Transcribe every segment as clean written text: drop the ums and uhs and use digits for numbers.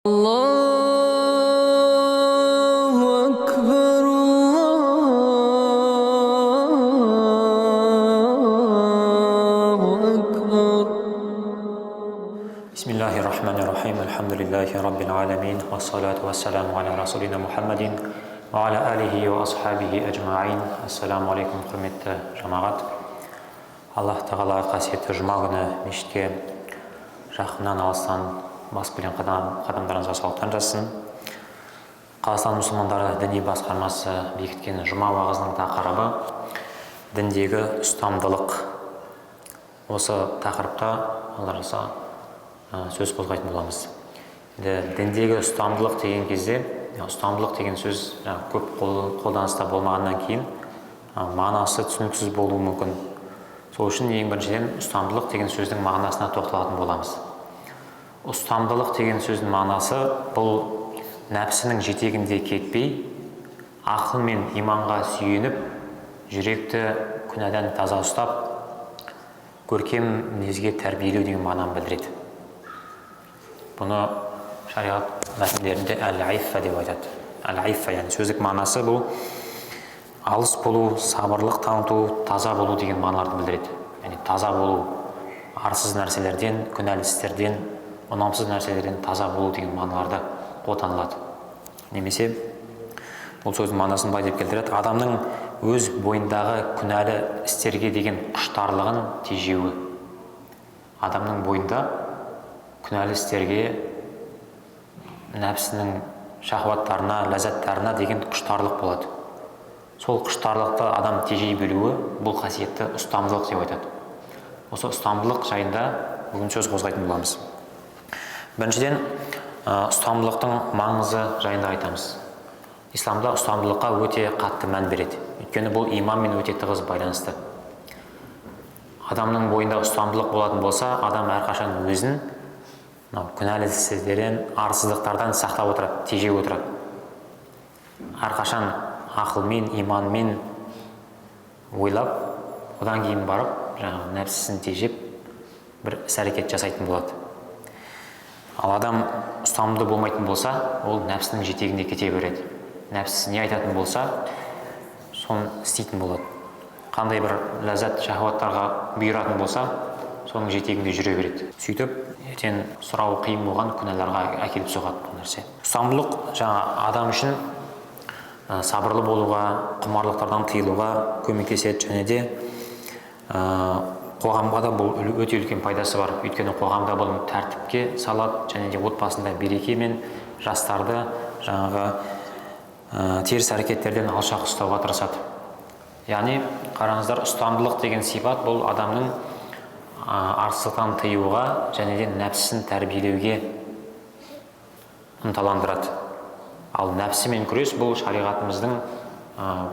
Allahu Akbar, Allahu Akbar. Bismillahirrahmanirrahim. Alhamdulillahi Rabbil alamin. Wassalatu wassalamu ala rasulina Muhammadin wa ala alihi wa ashabihi ajma'in. Assalamu alaikum, құрметті жамағат. Аллах тағала қасиетті жұма күні мешітке жақыннан алыстан бас келген қадамдарыңызға сауаптан жазсын. Қазақстан мұсылмандары діни басқармасы бекіткен жұма уағызының тақырыбы діндегі ұстамдылық. Осы тақырыпта Алла жазса сөз қозғайтын боламыз. Діндегі ұстамдылық деген кезде, ұстамдылық деген сөз көп қолданыста болмағаннан кейін мағынасы түсініксіз болуы мүмкін. Сол үшін ең біріншіден ұстамдылық деген сөздің мағынасына тоқталатын боламыз. Ұстамдылық деген сөздің мағынасы бұл нәпсінің жетегінде кетпей, ақыл мен иманға сүйеніп, жүректі күнәдан таза ұстап, көркем мінезге тәрбиелеу деген мағынаны білдіреді. Бұны шариғат мәтіндерінде әл-айффа деп айтады. Әл-айффа, яғни сөздік мағынасы бұл алыс болу, сабырлық таныту, таза болу деген мағыналарды білдіреді. Яғни таза болу, арсыз нәрселерден, күнәлі істерден, ұнамсыз нәрселерден таза болу деген мағыналарда қолданылады. Немесе бұл сөздің мағынасын былай деп келтіреді: адамның өз бойындағы күнәлі істерге деген құштарлығын тежеуі. Адамның бойында күнәлі істерге, нәпсінің шахваттарына, ләззаттарына деген құштарлық болады. Сол құштарлықты адам тежей білуі бұл қасиетті ұстамдылық деп айтады. Осы ұстамдылық жайында бүгін сөз қозғайтын боламыз. Біріншіден, ұстамдылықтың маңызы жайында айтамыз. Исламда ұстамдылыққа өте қатты мән береді. Өйткені бұл иманмен өте тығыз байланысты. Адамның бойында ұстамдылық болатын болса, адам әрқашан өзін күнәлі істерден, арсыздықтардан сақтап отырады, тежеп отырады. Әрқашан ақылмен, иманмен ойлап, одан кейін барып, нәпсісін тежеп, бір іс-әрекет жасайтын болады. Ал адам ұстамды болмайтын болса, ол нәпсінің жетегінде кете береді. Нәпсісі не айтатын болса, соны істейтін болады. Қандай бір ләззат, шахваттарға бұйыратын болса, соның жетегінде жүре береді. Сөйтіп, ертең сұрау қиын болған күнәларға әкеліп соғады бұл нәрсе. Ұстамдылық адам үшін сабырлы болуға, құмарлықтардан тыйылуға көмектеседі, және де қоғамға да бұл өте үлкен пайдасы бар. Өйткені қоғамда бұл тәртіпке салады, және де отбасында береке мен жастарды теріс әрекеттерден алшақ ұстауға тырысады. Яғни, қараңыздар, ұстамдылық деген сипат бұл адамның арсыздықтан тыюға және де нәпсісін тәрбиелеуге ынталандырады. Ал нәпсімен күрес бұл шариғатымыздың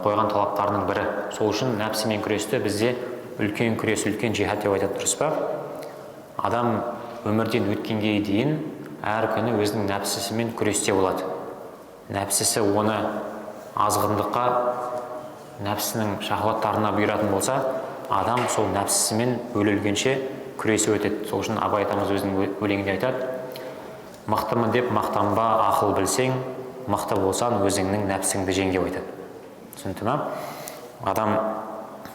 қойған талаптарының бірі. Сол үшін нәпсімен күресті бізде үлкен күрес, үлкен жихад деп айтады, дұрыс па? Адам өмірден өткенге дейін әр күні өзінің нәпсісімен күресте болады. Нәпсісі оны азғындыққа, нәпсінің шахваттарына бұйыратын болса, адам сол нәпсісімен өле-өлгенше күресі өтеді. Сол үшін Абай атамыз өзінің өлеңінде айтады: мықтымын деп мақтанба, ақыл білсең, мықты болсан өзіңнің нәпсіңді жеңге айтады. Түсінді ме? Адам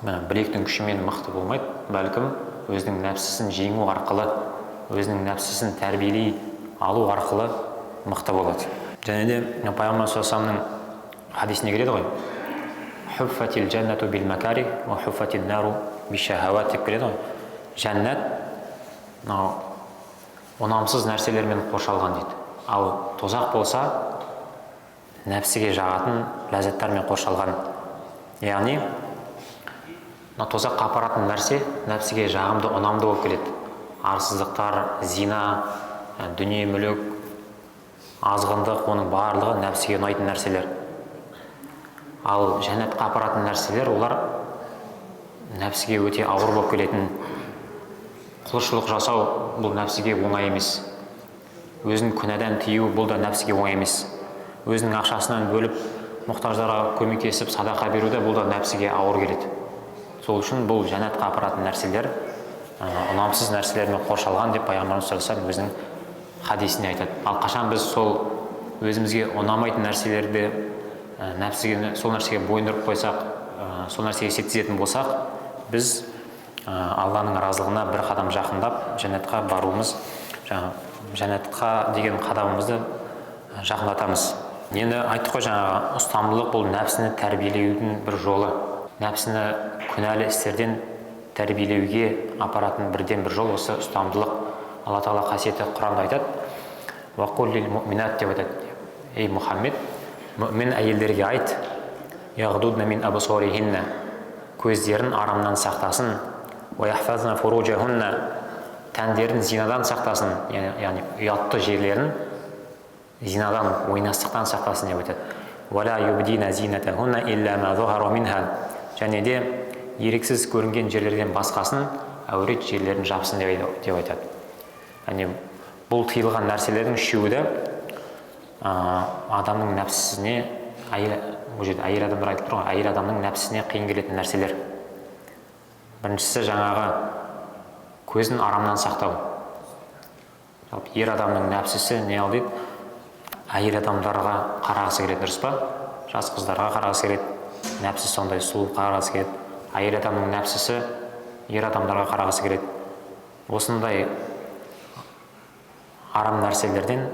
білектің күшімен мықты болмайды, бәлкім өзінің нәпсісін жеңу арқылы, өзінің нәпсісін тәрбиелей алу арқылы мықты болады. Және де Пайғамбар саллаллаху хадисіне келеді ғой: хуффатил жаннату бил макари ва хуффатин нару бишахават деп келеді ғой. Жәннат ұнамсыз нәрселермен қоршалған дейді. Ал тозақ болса нәпсіге жағатын ләззаттармен қоршалған. Яғни тозаққа апаратын нәрсе нәпсіге жағымды, ұнамды болып келеді. Арсыздықтар, зина, дүние мүлік, азғындық, оның барлығы нәпсіге ұнайтын нәрселер. Ал жәннатқа апаратын нәрселер, олар нәпсіге өте ауыр болып келетін. Құлшылық жасау бұл нәпсіге оңай емес. Өзін күнәдан тыю бұл да нәпсіге оңай емес. Өзінің ақшасынан бөліп, мұқтаждарға көмектесіп садақа беруде бұл да нәпсіге ауыр келеді. Сол үшін бұл жәннатқа апаратын нәрселер ұнамсыз нәрселермен қоршалған деп Пайғамбарымыз саллаллаху алейхи вассалам өзінің хадисіне айтады. Ал қашан біз сол өзімізге ұнамайтын нәрселерді нәпсіге сол нәрсеге бойындырып қойсақ, сол нәрсеге септесетін болсақ, біз Алланың разылығына бір қадам жақындап жәннатқа баруымыз, жәннатқа деген қадамымызды жақындатамыз. Енді айттық қой, жаңағы ұстамдылық бұл нәпсіні тәрбиелеудің бір жолы. Нәпсіні күнәлі істерден тәрбиелеуге апаратын бірден бір жол осы ұстамдылық. Алла Тағала қасиетті Құранда айтады: «Вақул лил муъминат» деп айтады. Ей Мұхаммед, мүмин әйелдерге айт: «Яғдудна мин абсарихинна» көздерін арамнан сақтасын, «Уяхфазна фуруджахунна» тәндерін зинадан сақтасын, яғни ұятты жерлерін зинадан, ойнастықтан сақтасын деп айтады. «Вала юбдина зинатахунна илля ма зухара минха» және де еріксіз көрінген жерлерден басқасын әурет жерлерін жапсын деп айтады. Яғни бұл тыйылған нәрселердің үшеуі де адамның нәпсісіне, бұл жерде әйел адамдар айтып тұр ғой, әйел адамның нәпсісіне қиын келетін нәрселер. Біріншісі жаңағы көзін арамнан сақтау. Ер адамның нәпсісі не ал дейді? Әйел адамдарға қарағысы келеді, дұрыс па? Жас қыздарға қарағысы келеді, нәпсі сондай сұлу қарағысы келеді. Әйел адамның нәпсісі ер адамдарға қарағысы келеді. Осындай арам нәрселерден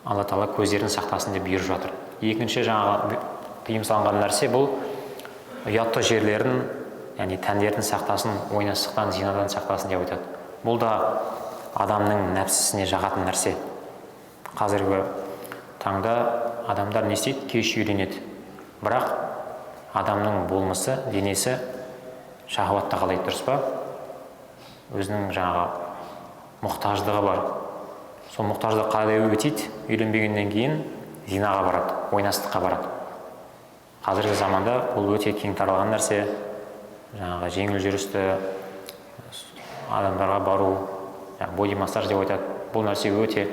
Алла Тағала көздерін сақтасын деп бұйырып жатыр. Екінші жаңағы тыйым салынған нәрсе бұл ұятты жерлерін, яғни тәндерін сақтасын, ойнастықтан, зинадан сақтасын деп айтады. Бұл да адамның нәпсісіне жағатын нәрсе. Қазіргі таңда адамдар не істейді? Кеш үйренеді. Бірақ адамның болмысы, денесі шахуатта қалайды, дұрыс па? Өзінің жаңағы мұқтаждығы бар. Сол мұқтаждық қалай өтейді? Үйленбегеннен кейін зинаға барады, ойнастыққа барады. Қазіргі заманда бұл өте кең таралған нәрсе. Жаңағы жеңіл жүрісті адамдарға бару, боди массаж деп айтады. Бұл нәрсе өте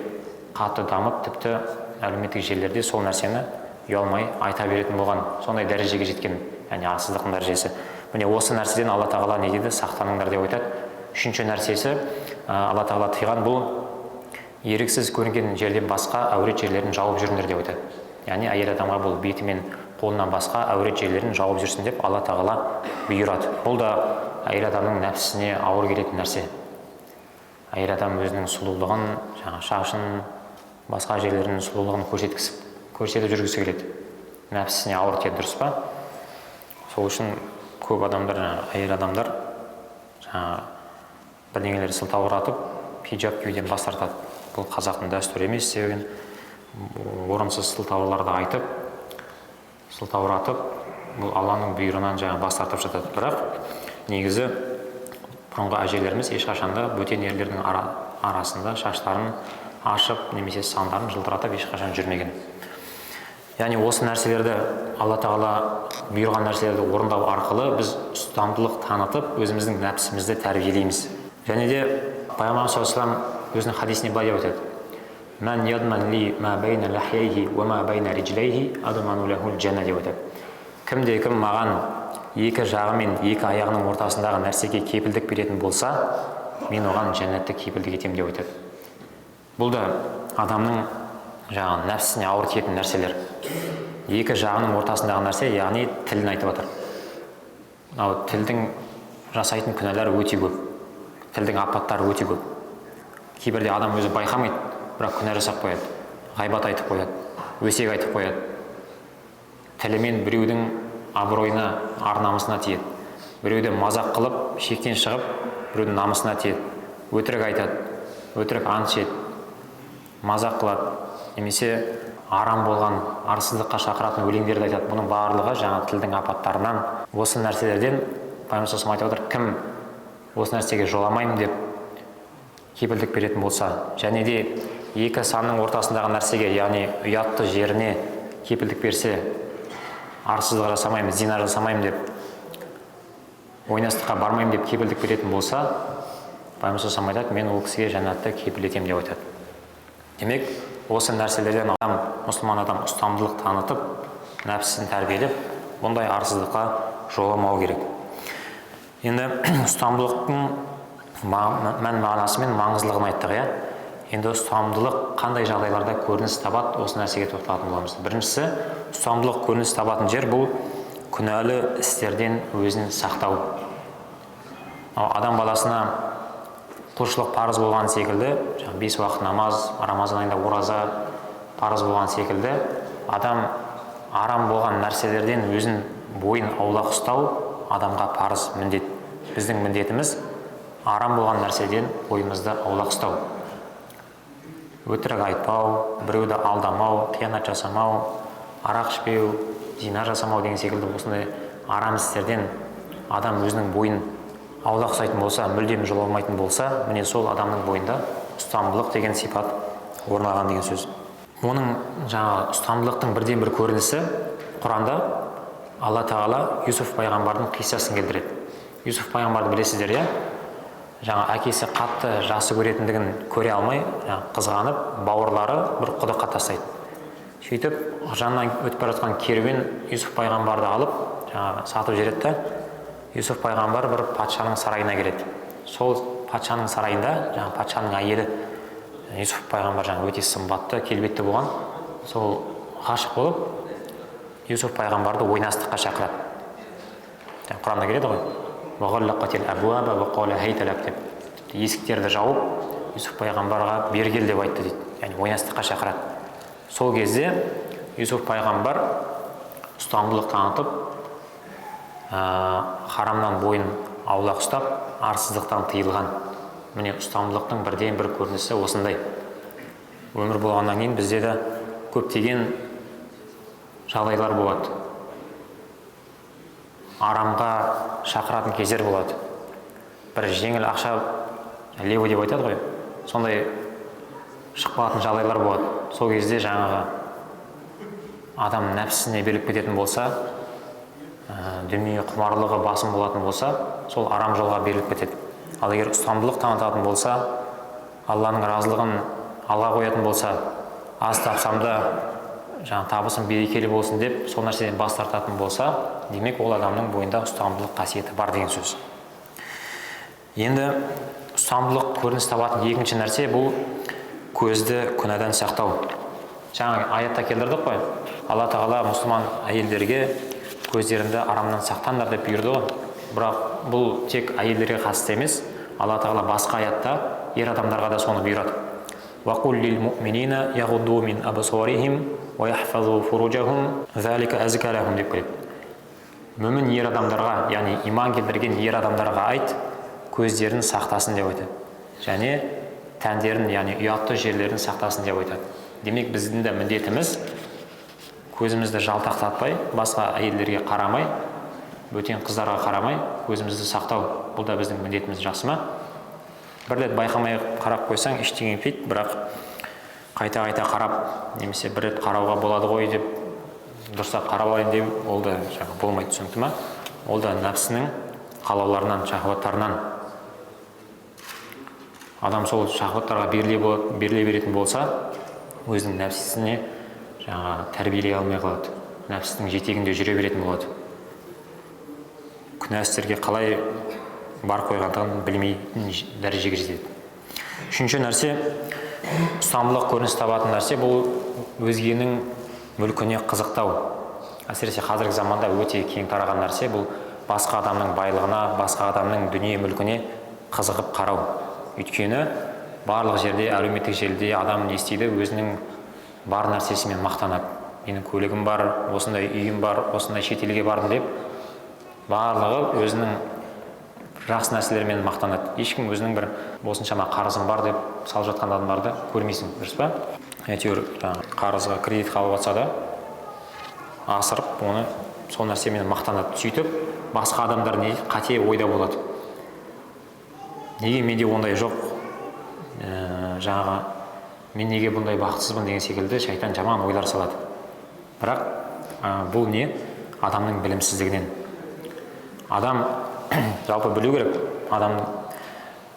қатты дамып, тіпті әлеуметтік желілерде сол нәрсені ұялмай айта беретін болған, сондай дәрежеге жеткен, яғни арсыздықтың дәрежесі. Міне осы нәрседен Алла Тағала не дейді? Сақтаныңдар деп айтады. Үшінші нәрсесі, Алла Тағала тыйған бұл еріксіз көрінген жерден басқа әурет жерлерін жауып жүріңдер деп айтады. Яғни әйел адамға бұл беті мен қолынан басқа әурет жерлерін жауып жүрсін деп Алла Тағала бұйырады. Бұл да әйел адамның нәпсісіне ауыр келетін нәрсе. Әйел адам өзінің сұлулығын, шашын, басқа жерлерінің сұлулығын көрсетіп жүргісі келеді. Нәпсісіне ауыр тиеді, дұрыс па? Сол үшін көп адамдар, әйел адамдар бірдеңелер сылтауратып, хиджаб киюден бас тартады. Бұл қазақтың дәстүрі емес деген орынсыз сылтауларды айтып, сылтауратып, бұл Алланың бұйрығынан бас тартып жатады. Бірақ негізі бұрынғы әжелеріміз ешқашанда бөтен ерлердің арасында шаштарын ашып, немесе сандарын жылтыратып ешқашан жүрмеген. Яғни осы нәрселерді, Алла Тағала бұйырған нәрселерді орындау арқылы біз ұстамдылық танытып, өзіміздің нәпсімізді тәрбиелейміз. Және де Пайғамбар саллаллаху алейхи ва саллям өзінің хадисіне былай деп айтады: «Мән ядман ли ма байна лахйайхи ва ма байна риджлайхи адману лахул джанна» деп айтады. Кімде-кім маған екі жағы мен екі аяғының ортасындағы нәрсеге кепілдік беретін болса, мен оған жәннатты кепілдік етемін деп айтады. Бұл да адамның нәпсісіне ауыр тиетін нәрселер. Екі жағының ортасындағы нәрсе, яғни тілін айтып жатыр. Тілдің жасайтын күнәлар өте көп. Тілдің апаттары өте көп. Кейбірде адам өзі байқамайды, бірақ күнә жасап қояды. Ғайбат айтып қояды, өсек айтып қояды. Тілімен біреудің абыройына, ар-намысына тиеді. Біреуді мазақ қылып, шектен шығып, біреудің намысына тиеді. Өтірік айтады, өтірік ант ішеді, мазақ қылады, немесе арам болған арсыздыққа шақыратын өлеңдерді айтады. Бұның барлығы тілдің апаттарынан. Осы нәрселерден Пайғамбар саллаллаху алейхи ва саллям айтып отыр: кім осы нәрсеге жоламаймын деп кепілдік беретін болса, және де екі санның ортасындағы нәрсеге, яғни ұятты жеріне кепілдік берсе, арсыздық жасамаймын, зина жасамаймын деп, ойнастыққа бармаймын деп кепілдік беретін болса, Пайғамбар саллаллаху алейхи ва саллям айтады: мен ол кісіге жәннатты кепіл етемін деп айтады. Демек, осы нәрселерден мұсылман адам ұстамдылық танытып, нәпсісін тәрбиелеп, бұндай арсыздыққа жоламау керек. Енді ұстамдылықтың мән мағынасы мен маңыздылығын айттық, Енді ұстамдылық қандай жағдайларда көрініс табады, осы нәрсеге тоқталатын боламыз. Біріншісі, ұстамдылық көрініс табатын жер бұл күнәлі істерден өзін сақтау. Адам баласына құлшылық парыз болған секілді, 5 уақыт намаз, Рамазан айында ораза парыз болған секілді, адам арам болған нәрселерден өзін бойын аулақ ұстау адамға парыз, міндет. Біздің міндетіміз арам болған нәрседен бойымызды аулақ ұстау. Өтірік айтпау, біреуді алдамау, қиянат жасамау, арақ ішпеу, зина жасамау деген секілді осындай арам істерден адам өзінің бойын аулақ ұстайтын болса, мүлдем жоламайтын болса, міне сол адамның бойында ұстамдылық деген сипат орнаған деген сөз. Оның жаңа ұстамдылықтың бірден бір көрінісі Құранда Алла Тағала Юсуф пайғамбардың қиссасын келтіреді. Юсуф пайғамбарды білесіздер, иә? Жаңа әкесі қатты жасы көретіндігін көре алмай, қызғанып, бауырлары бір құдыққа тастайды. Сөйтіп, жанынан өтіп бара жатқан керуен Юсуф пайғамбарды алып, сатып жібереді да, Юсуф пайғамбар бір патшаның сарайына келеді. Сол патшаның сарайында, патшаның әйелі Юсуф пайғамбар өте сымбатты, келбетті болған. Сол ғашық болып, Юсуф пайғамбарды ойнастыққа шақырады. Құранда келеді ғой. Деп есіктерді жауып, Юсуф пайғамбарға бергел деп айтты дейді. Яғни ойнастыққа шақырады. Сол кезде Юсуф пайғамбар ұстамдылық танытып, харамнан бойын аулақ ұстап, арсыздықтан тыйылған. Міне ұстамдылықтың бірден бір көрінісі осындай. Өмір болғаннан кейін бізде де көптеген жағдайлар болады. Арамға шақыратын кездер болады. Бір жеңіл ақша лево деп айтады ғой. Сондай шықпатын жағдайлар болады. Сол кезде жаңағы адам нәпсісіне беріліп кететін болса, дүние құмарлығы басым болатын болса, сол арам жолға беріліп кетеді. Ал егер ұстамдылық танытатын болса, Алланың разылығын алға қоятын болса, аз тапсам да табысым берекелі болсын деп, сол нәрседен бас тартатын болса, демек ол адамның бойында ұстамдылық қасиеті бар деген сөз. Енді ұстамдылық көрініс табатын екінші нәрсе бұл көзді күнәдан сақтау. Жаңа аятта келтірдік қой, Алла Тағала мұсылман әйелдерге көздеріңді арамнан сақтаңдар деп бұйырды ғой. Бірақ бұл тек әйелдерге қатысты емес, Алла Тағала басқа аятта ер адамдарға да соны бұйырады. وَقُلْ لِلْمُؤْمِنِينَ يَغُضُّوا مِنْ أَبْصَارِهِمْ وَيَحْفَظُوا فُرُوجَهُمْ ذَلِكَ أَزْكَىٰ لَهُمْ деп келеді. Мүмін ер адамдарға, яғни иман келтірген ер адамдарға айт, көздерін сақтасын деп айтады. Және тәндерін, яғни ұятты жерлерін сақтасын деп айтады. Демек біздің де міндетіміз көзімізді жалтақтатпай, басқа әйелдерге қарамай, бөтен қыздарға қарамай, көзімізді сақтау. Бұл да біздің міндетіміз, жақсы ма? Бір рет байқамай қарап қойсаң, ештеңе етпейді, бірақ қайта-қайта қарап, немесе бір рет қарауға болады ғой деп, дұрыстап қарап алайын деп, ол да болмайды, түсінікті ма? Ол да нәпсінің қалауларынан, шахваттарынан. Адам сол шахваттарға беріле беретін болса, өзінің нәпсісіне тәрбиелей алмай қалады. Нәпсінің жетегінде жүре беретін болады. Күнә істерге қалай бар қойғандығын білмейтін дәрежеге жетеді. Үшінші нәрсе, ұстамдылық көрініс табатын нәрсе бұл өзгенің мүлкіне қызықтау. Әсіресе қазіргі заманда өте кең тараған нәрсе бұл басқа адамның байлығына, басқа адамның дүние мүлкіне қызығып қарау. Өйткені барлық жерде, әлеуметтік желіде адам не істейді, өзінің бар нәрсесімен мақтанады. Менің көлігім бар, осындай үйім бар, осындай шетелге бардым деп, барлығы өзінің жақсы нәрселермен мақтанады. Ешкім өзінің бір осыншама қарызым бар деп салып жатқан адамдарды көрмейсің, дұрыс па? Әйтеуір қарызға кредит алып жатса да асырып, оны сол нәрсемен мақтанады. Сөйтіп, басқа адамдар не қате ойда болады. Неге менде ондай жоқ? Мен неге бұндай бақытсызбын деген секілді шайтан жаман ойлар салады. Бірақ бұл не? Адамның білімсіздігінен. Адам жалпы білу керек,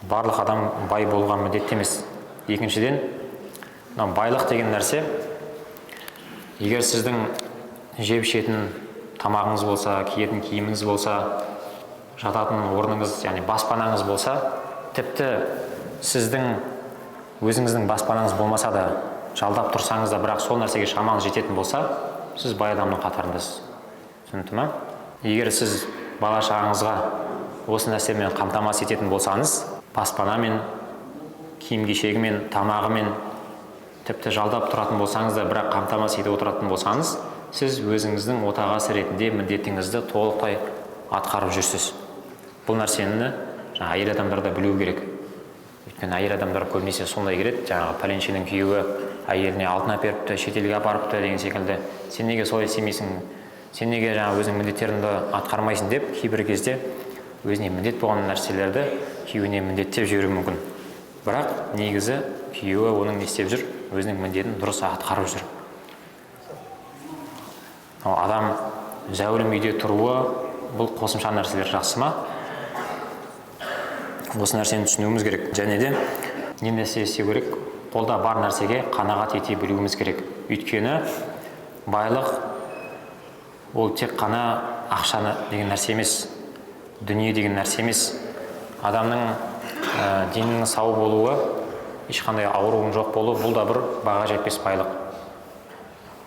барлық адам бай болған міндетті емес. Екіншіден, байлық деген нәрсе, егер сіздің жеп ішетін тамағыңыз болса, киетін киіміңіз болса, жататын орныңыз, яғни баспанаңыз болса, тіпті сіздің өзіңіздің баспанаңыз болмаса да, жалдап тұрсаңыз да, бірақ сол нәрсеге шамаңыз жететін болса, сіз бай адамның қатарындасыз. Түсінікті ме? Егер сіз бала шағаңызға осы нәрсемен қамтамасыз ететін болсаңыз, баспанамен, киім кешегімен, тамағымен, тіпті жалдап тұратын болсаңыз да, бірақ қамтамасыз етіп отыратын болсаңыз, сіз өзіңіздің отағасы ретінде міндетіңізді толықтай атқарып жүрсіз. Бұл нәрсені әйел адамдар да білу керек. Өйткені әйел адамдар көбінесе сондай келеді, жаңағы пәленшенің күйеуі әйеліне алтын әперіпті, шетелге апарыпты деген секілді. Сен неге солай істемейсің? Сен неге жаңағы өзің міндеттеріңді атқармайсың деп, кейбір кезде өзіне міндет болған нәрселерді күйеуіне міндеттеп жіберуі мүмкін. Бірақ негізі күйеуі оның не істеп жүр? Өзінің міндетін дұрыс атқарып жүр. Адам зәулім үйде тұруы, бұл қосымша нәрселер жақсы ма? Осы нәрсені түсінуіміз керек. Және де не нәрсе істеу керек? Қолда бар нәрсеге қанағат ете білуіміз керек. Өйткені байлық ол тек қана ақшаны деген нәрсе емес, дүние деген нәрсе емес. Адамның денінің сау болуы, ешқандай ауруың жоқ болуы, бұл да бір баға жетпес байлық.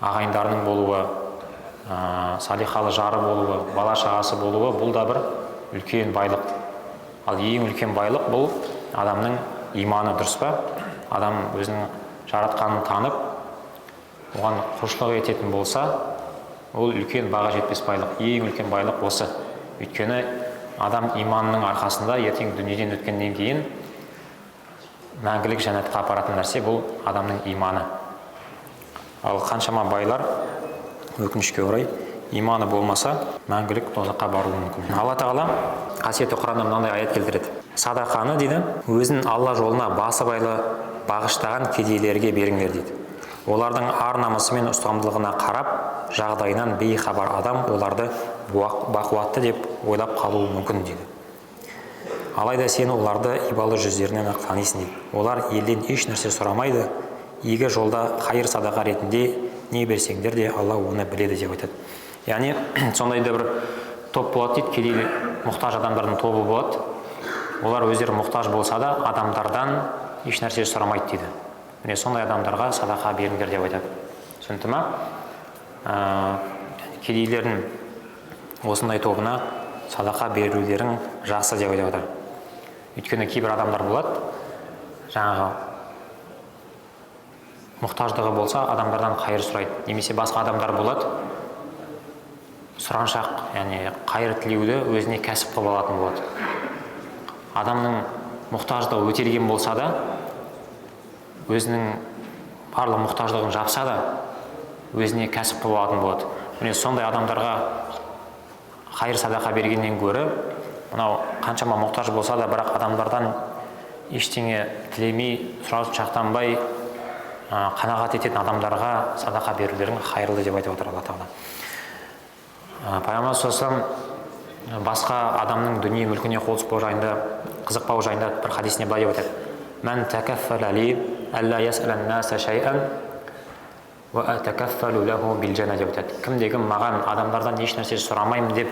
Ағайындарының болуы, салихалы жары болуы, бала шағасы болуы, бұл да бір үлкен байлық. Ал ең үлкен байлық бұл адамның иманы, дұрыс па? Адам өзінің жаратқанын танып, оған құлшылық ететін болса, ол үлкен баға жетпес байлық. Ең үлкен байлық осы. Өйткені адам иманының арқасында ертең дүниеден өткеннен кейін мәңгілік жәннатқа апаратын нәрсе бұл адамның иманы. Ал қаншама байлар, өкінішке орай, иманы болмаса, мәңгілік тозаққа баруы мүмкін. Алла тағала қасиетті Құранда мынандай аят келтіреді. Садақаны дейді, өзін Алла жолына басы байлы бағыштаған кедейлерге беріңдер дейді. Олардың ар намысы мен ұстамдылығына қарап, жағдайынан бейхабар адам оларды бақуатты деп ойлап қалуы мүмкін дейді. Алайда сен оларды ибалы жүздерінен ақ танисың дейді. Олар елден еш нәрсе сұрамайды, игі жолда хайыр садақа ретінде не берсеңдер де Алла оны біледі деп айтады. Яғни сондай да бір топ болады дейді, кедейлі мұқтаж адамдардың тобы болады. Олар өздері мұқтаж болса да адамдардан еш нәрсе сұрамайды дейді. Міне сондай адамдарға садақа беріңдер деп айтады. Түсінікті ме? Кедейлердің осындай тобына садақа берулерің жақсы деп айтады. Өйткені кейбір адамдар болады, жаңағы мұқтаждығы болса адамдардан қайыр сұрайды. Немесе басқа адамдар болады, сұраншақ, яғни қайыр тілеуді өзіне кәсіп қылып алатын болады. Адамның мұқтаждығы өтелген болса да, өзінің барлық мұқтаждығын жапса да, өзіне кәсіп қылып алатын болады. Міне сондай адамдарға қайыр садақа бергеннен гөрі, мынау қаншама мұқтаж болса да, бірақ адамдардан ештеңе тілемей, шақтанбай, қанағат ететін адамдарға садақа берулерің хайырлы деп айтып отыр Алла Тағала. Пайғамбар саллаллаху басқа адамның дүние мүлкіне қол сұқпау жайында, қызықпау жайында бір хадисіне былай деп айтады. Мән такаффала ли алла яс'алан наса шай'ан ва атакаффалу лаху бил жанна деп айтады. Кімде-кім маған адамдардан еш нәрсе сұрамаймын деп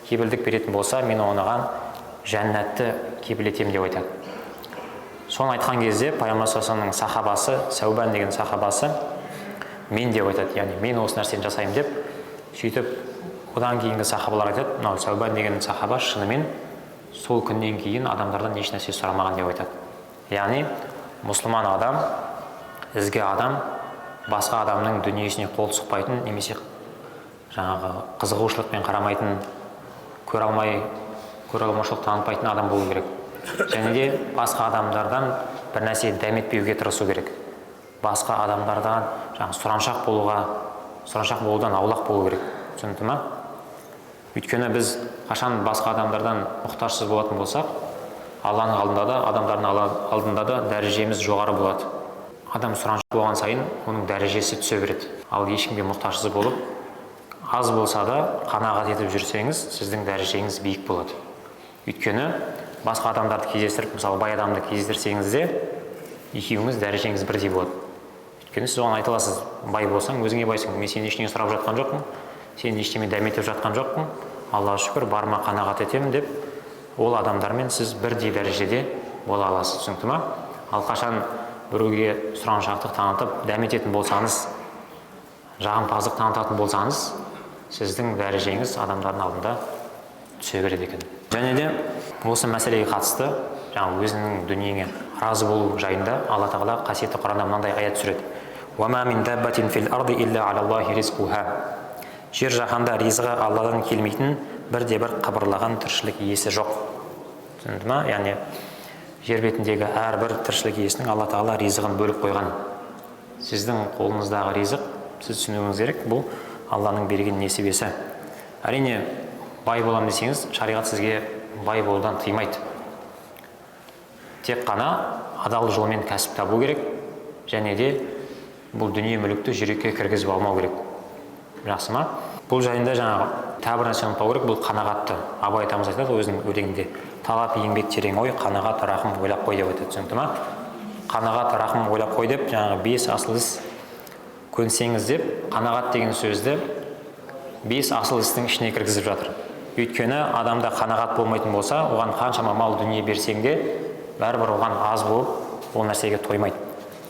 кепілдік беретін болса, мен оған жәннатты кепілетемін деп айтады. Соны айтқан кезде Пайғамбар саллаллаху сахабасы, Сәубан деген сахабасы мен деп айтады. Яғни мен осы нәрсені жасаймын деп, сөйтіп одан кейінгі сахабалар айтады, мынау Сәубан деген сахаба шынымен сол күннен кейін адамдардан еш нәрсе сұрамаған деп айтады. Яғни мұсылман адам, ізгі адам, басқа адамның дүниесіне қол сұқпайтын, немесе жаңағы қызығушылықпен қарамайтын, көре алмаушылық танытпайтын адам болу керек. Және де басқа адамдардан бір нәрсе дәметпеуге тырысу керек. Басқа адамдардан сұраншақ болудан аулақ болу керек. Түсінікті ме? Өйткені біз қашан басқа адамдардан мұқтажсыз болатын болсақ, Алланың алдында да, адамдардың алдында да дәрежеміз жоғары болады. Адам сұраншақ болған сайын оның дәрежесі түсе береді. Ал ешкімге мұқтажсыз болып, аз болса да қанағат етіп жүрсеңіз, сіздің дәрежеңіз биік болады. Өйткені басқа адамдарды кездестіріп, мысалы бай адамды кездестірсеңіз де, екеуіңіз дәрежеңіз бірдей болады. Өйткені сіз оған айта аласыз, бай болсаң, өзіңе байсың, мен сен ештеңе сұрап жатқан жоқпын, сен ештеңе дәметіп жатқан жоқпын, Аллаға шүкір, барыма қанағат етемін деп, ол адамдармен сіз бірдей дәрежеде бола аласыз. Түсінікті ме? Ал қашан біреуге сұраншақтық танытып дәмететін болсаңыз, жағымпаздық танытатын болсаңыз, сіздің дәрежеңіз адамдардың алдында түсе береді екен. Және де осы мәселеге қатысты жаңа өзінің дүниеңе разы болу жайында Алла Тағала қасиетті Құранда мынандай аят түсіреді. وَمَا مِنْ دَابَّةٍ فِي الْأَرْضِ إِلَّا عَلَى اللَّهِ رِزْقُهَا. Жер жаһанда ризығы Алладан келмейтін бірде-бір қыбырлаған тіршілік иесі жоқ. Түсінді ма? Яғни жер бетіндегі әрбір тіршілік иесінің Алла Тағала ризығын бөліп қойған. Сіздің қолыңыздағы ризық, сіз түсінуіңіз керек, бұл Алланың берген несібесі. Әрине, бай болам десеңіз, шариғат сізге бай болудан тыймайды. Тек қана адал жолмен кәсіп табу керек, және де бұл дүние мүлікті жүрекке кіргізіп алмау керек. Жақсы ма? Бұл жайында жаңағы тағы бір нәрсені ұмытпау керек, бұл қанағатты. Абай атамыз айтады өзінің өлеңінде: талап еңбек терең ой, қанағат рахым ойлап қой деп айтады. Түсінікті ма? Қанағат рахым ойлап қой деп жаңағы 5 асыл іс көнсеңіз деп, қанағат деген сөзді 5 асыл істің ішіне кіргізіп жатыр. Өйткені адамда қанағат болмайтын болса, оған қаншама мал дүние берсең де, бәрібір оған аз болып, ол нәрсеге тоймайды.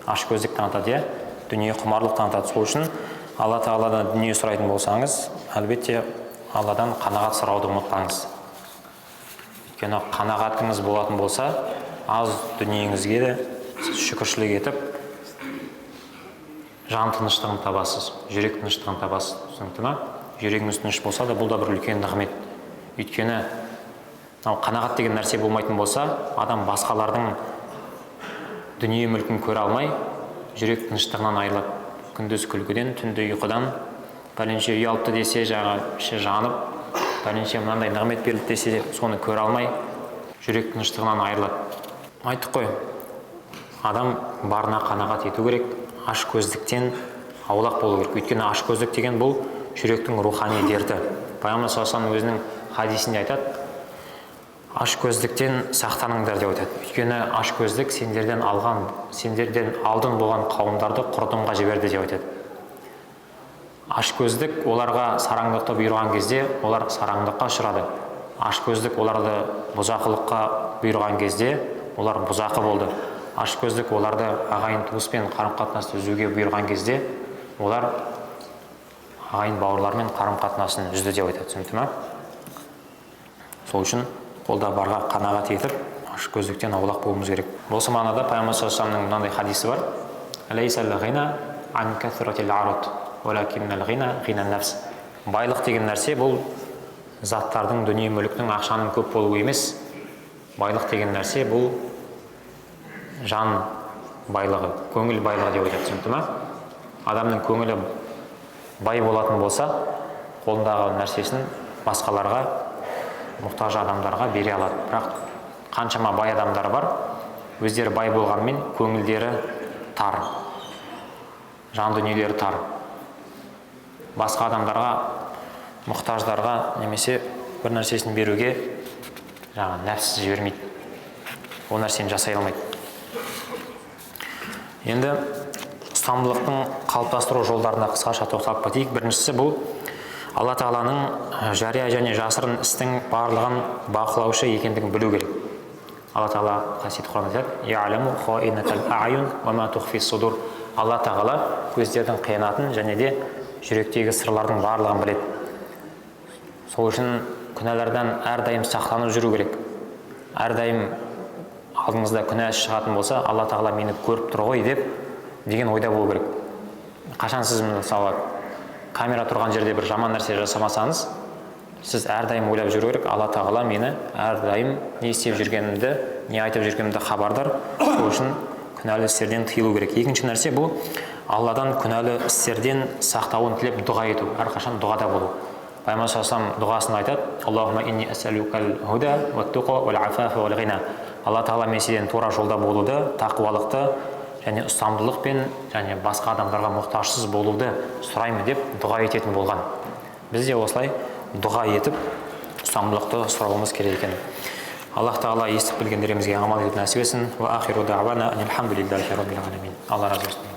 Ашкөздік танытады, дүние құмарлық танытады. Сол үшін Алла Тағаладан дүние сұрайтын болсаңыз, әлбетте Алладан қанағат сұрауды ұмытпаңыз. Өйткені қанағатыңыз болатын болса, аз дүниеңізге де сіз шүкіршілік етіп, жан тыныштығын табасыз, жүрек тыныштығын табасыз. Түсінікті ма? Жүрегіңіз тыныш болса да, бұл да бір үлкен нығмет. Өйткені қанағат деген нәрсе болмайтын болса, адам басқалардың дүние мүлкін көре алмай, жүрек тыныштығынан айырылады. Күндіз күлкіден, түнде ұйқыдан, пәленше үй алыпты десе, жаңа іші жанып, пәленше мынандай нығмет берілді десе, соны көре алмай, жүрек тыныштығынан айырылады. Айттық қой, адам барына қанағат ету керек, ашкөздіктен аулақ болу керек. Өйткені ашкөздік деген бұл жүректің рухани дерті. Пайғамбар саллаллаху алейхи өзінің хадисінде айтады: ашкөздіктен сақтаныңдар деп айтады. Өйткені ашкөздік сендерден алдын болған қауымдарды құрдымға жіберді деп айтады. Ашкөздік оларға сараңдықты бұйырған кезде, олар сараңдыққа ұшырады. Ашкөздік оларды бұзақылыққа бұйырған кезде, олар бұзақы болды. Ашкөздік оларды ағайын туыспен қарым-қатынасты үзуге бұйырған кезде, олар ағайын бауырлармен қарым-қатынасын үзді деп айтады. Түсінікті ме? Сол үшін қолда барға қанағат етіп, ашкөздіктен аулақ болуымыз керек. Осы мағынада Пайғамбар саллаллаху алейхи вассаламның мынандай хадисі бар: «Лейсал ғина ан касратил арут, валакиннал ғина ғинан нафс». Байлық деген нәрсе бұл заттардың, дүние мүліктің, ақшаның көп болуы емес. Байлық деген нәрсе бұл жан байлығы, көңіл байлығы деп айтады. Түсінікті ме? Адамның көңілі бай болатын болса, қолындағы нәрсесін басқаларға, мұқтаж адамдарға бере алады. Бірақ қаншама бай адамдар бар, өздері бай болғанмен көңілдері тар, жан дүниелері тар. Басқа адамдарға, мұқтаждарға немесе бір нәрсесін беруге жаңа нәпсі жібермейді. Ол нәрсені жасай алмайды. Енді ұстамдылықтың қалыптастыру жолдарына қысқаша тоқталып кетейік. Біріншісі бұл Алла Тағаланың жария және жасырын істің барлығын бақылаушы екендігін білу керек. Алла Тағала қасиетті Құранда айтады: «Я'ламу хаинатал а'юн ва ма тухфи суdur». Алла Тағала көздердің қиянатын және де жүректегі сырлардың барлығын біледі. Сол үшін күнәлардан әрдайым сақтанып жүру керек. Әрдайым алдыңызда күнә шығатын болса, Алла Тағала мені көріп тұр ғой деген ойда болу керек. Қашан сіз мысалы камера тұрған жерде бір жаман нәрсе жасамасаңыз, сіз әрдайым ойлап жүру керек: Алла Тағала мені әрдайым не істеп жүргенімді, не айтып жүргенімді хабардар. Сол үшін күнәлі істерден тыйылу керек. Екінші нәрсе бұл Алладан күнәлі істерден сақтауын тілеп дұға ету, әрқашан дұғада болу. Пайғамбар саллаллаху дұғасында айтады: Аллахумма инни ас'алукал худа ват-туқа вал-афафа вал-ғина. Алла Тағала мен сізден тура жолда болуды, тақуалықты және ұстамдылықпен және басқа адамдарға мұқтажсыз болуды сұраймын деп дұға ететін болған. Біз де осылай дұға етіп ұстамдылықты сұрауымыз керек екен. Аллах Тағала естіп білгендерімізге амал етіп нәсіп етсін. Ва ахиру дa'вана анил хамдулиллахи раббил аламин. Алла разы болсын.